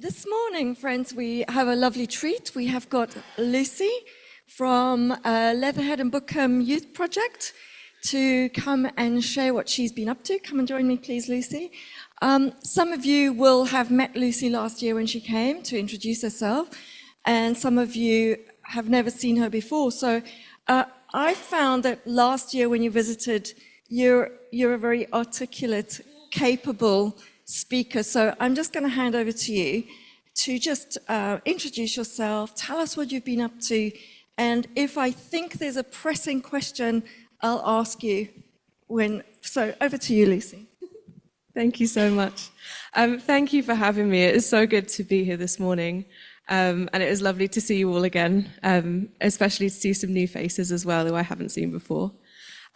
This morning, friends, we have a lovely treat. We have got Lucy from Leatherhead and Bookham Youth Project to come and share what she's been up to. Come and join me, please, Lucy. Some of you will have met Lucy last year when she came to introduce herself, and some of you have never seen her before. So I found that last year when you visited, you're a very articulate, capable speaker. So I'm just going to hand over to you to just introduce yourself, tell us what you've been up to, and if I think there's a pressing question, I'll ask you when. So over to you, Lucy. Thank you so much. Thank you for having me. It is so good to be here this morning. And it was lovely to see you all again, especially to see some new faces as well who I haven't seen before.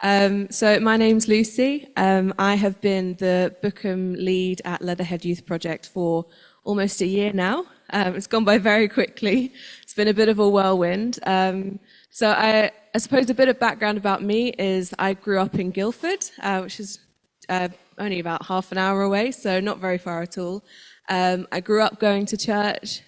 So my name's Lucy. I have been the Bookham lead at Leatherhead Youth Project for almost a year now. It's gone by very quickly. It's been a bit of a whirlwind. So I suppose a bit of background about me is I grew up in Guildford, which is only about half an hour away, so not very far at all. I grew up going to church.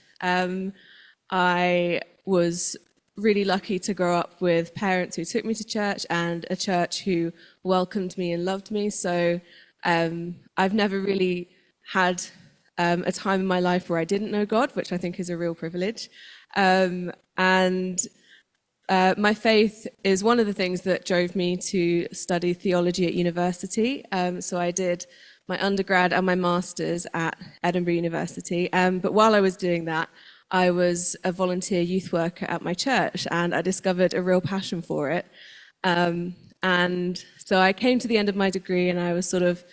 I was really lucky to grow up with parents who took me to church and a church who welcomed me and loved me. So I've never really had a time in my life where I didn't know God, which I think is a real privilege. My faith is one of the things that drove me to study theology at university. So I did my undergrad and my master's at Edinburgh University. But while I was doing that, I was a volunteer youth worker at my church, and I discovered a real passion for it. And so I came to the end of my degree, and I was sort of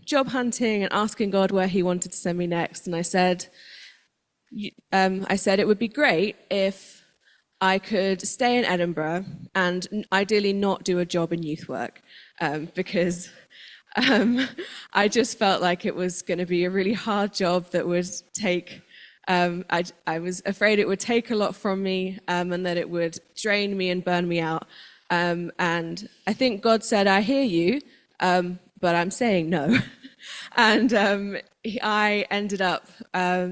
job hunting and asking God where He wanted to send me next. And I said it would be great if I could stay in Edinburgh and ideally not do a job in youth work, because I just felt like it was going to be a really hard job that would take. I was afraid it would take a lot from me, and that it would drain me and burn me out. And I think God said, "I hear you, but I'm saying no." And I ended up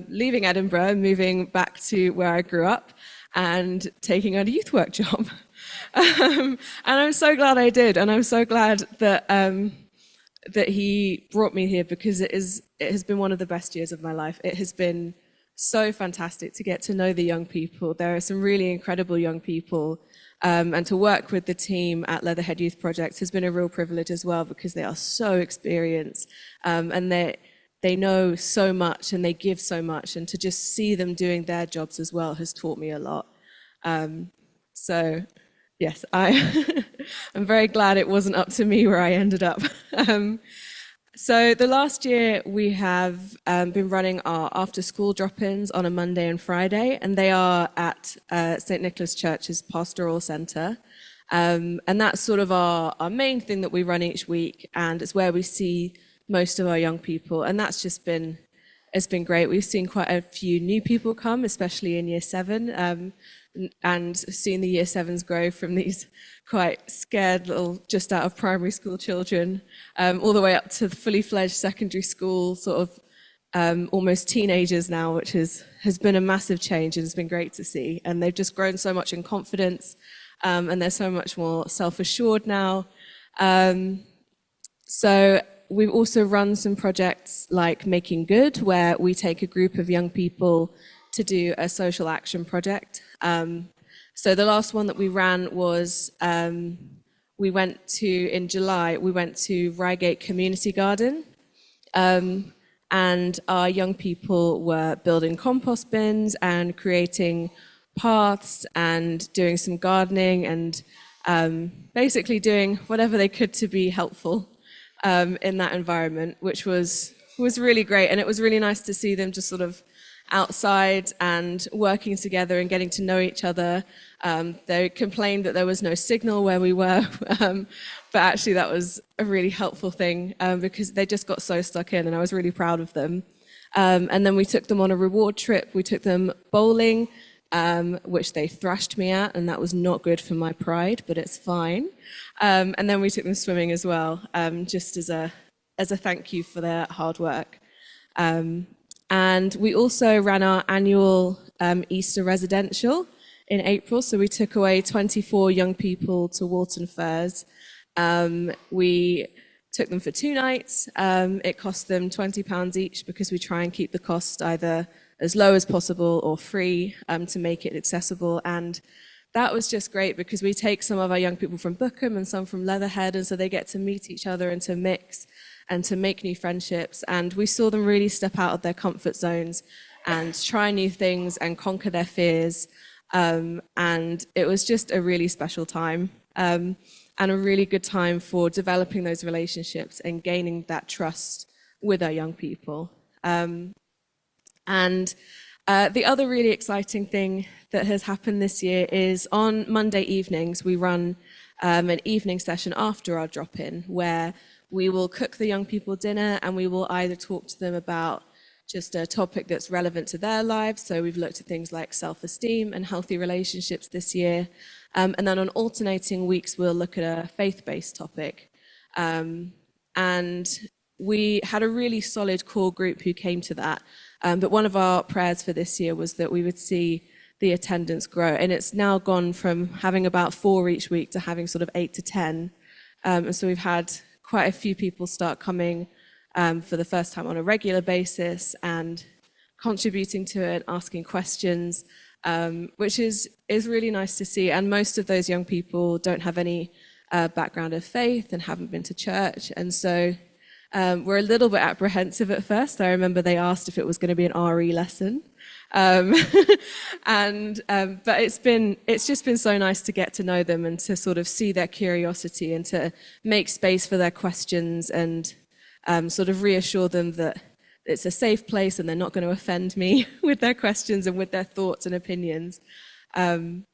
leaving Edinburgh, moving back to where I grew up, and taking on a youth work job. And I'm so glad I did, and I'm so glad that that He brought me here, because it has been one of the best years of my life. It has been so fantastic to get to know the young people. There are some really incredible young people, and to work with the team at Leatherhead Youth Project has been a real privilege as well, because they are so experienced, and they know so much and they give so much, and to just see them doing their jobs as well has taught me a lot. So yes, I'm very glad it wasn't up to me where I ended up. So the last year we have been running our after-school drop-ins on a Monday and Friday, and they are at St. Nicholas Church's Pastoral Centre. And that's sort of our main thing that we run each week, and it's where we see most of our young people. And that's just it's been great. We've seen quite a few new people come, especially in Year 7, and seeing the Year 7s grow from these quite scared little just out of primary school children, all the way up to the fully fledged secondary school, sort of almost teenagers now, which has been a massive change, and it's been great to see. And they've just grown so much in confidence, and they're so much more self-assured now. So we've also run some projects like Making Good, where we take a group of young people to do a social action project. So the last one that we ran was, in July, we went to Reigate Community Garden, and our young people were building compost bins and creating paths and doing some gardening and basically doing whatever they could to be helpful in that environment, which was really great. And it was really nice to see them just sort of outside and working together and getting to know each other. They complained that there was no signal where we were, but actually that was a really helpful thing, because they just got so stuck in, and I was really proud of them. And then we took them on a reward trip. We took them bowling, which they thrashed me at, and that was not good for my pride, but it's fine. And then we took them swimming as well, just as a thank you for their hard work. And we also ran our annual Easter residential in April. So we took away 24 young people to Walton Firs. We took them for 2 nights. It cost them £20 each because we try and keep the cost either as low as possible or free to make it accessible. And that was just great because we take some of our young people from Bookham and some from Leatherhead, and so they get to meet each other and to mix and to make new friendships. And we saw them really step out of their comfort zones and try new things and conquer their fears. And it was just a really special time and a really good time for developing those relationships and gaining that trust with our young people. The other really exciting thing that has happened this year is on Monday evenings, we run an evening session after our drop-in where we will cook the young people dinner and we will either talk to them about just a topic that's relevant to their lives. So we've looked at things like self-esteem and healthy relationships this year. And then on alternating weeks, we'll look at a faith-based topic. And we had a really solid core group who came to that. But one of our prayers for this year was that we would see the attendance grow. And it's now gone from having about 4 each week to having sort of 8 to 10. And so we've had quite a few people start coming for the first time on a regular basis and contributing to it, asking questions, which is really nice to see. And most of those young people don't have any background of faith and haven't been to church. And so we're a little bit apprehensive at first. I remember they asked if it was going to be an RE lesson. But it's just been so nice to get to know them and to sort of see their curiosity and to make space for their questions and sort of reassure them that it's a safe place and they're not going to offend me with their questions and with their thoughts and opinions. And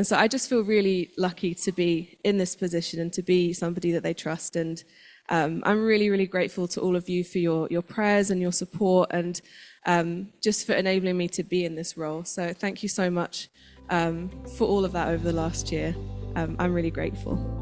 so I just feel really lucky to be in this position and to be somebody that they trust. And I'm really, really grateful to all of you for your prayers and your support and just for enabling me to be in this role. So thank you so much for all of that over the last year. I'm really grateful.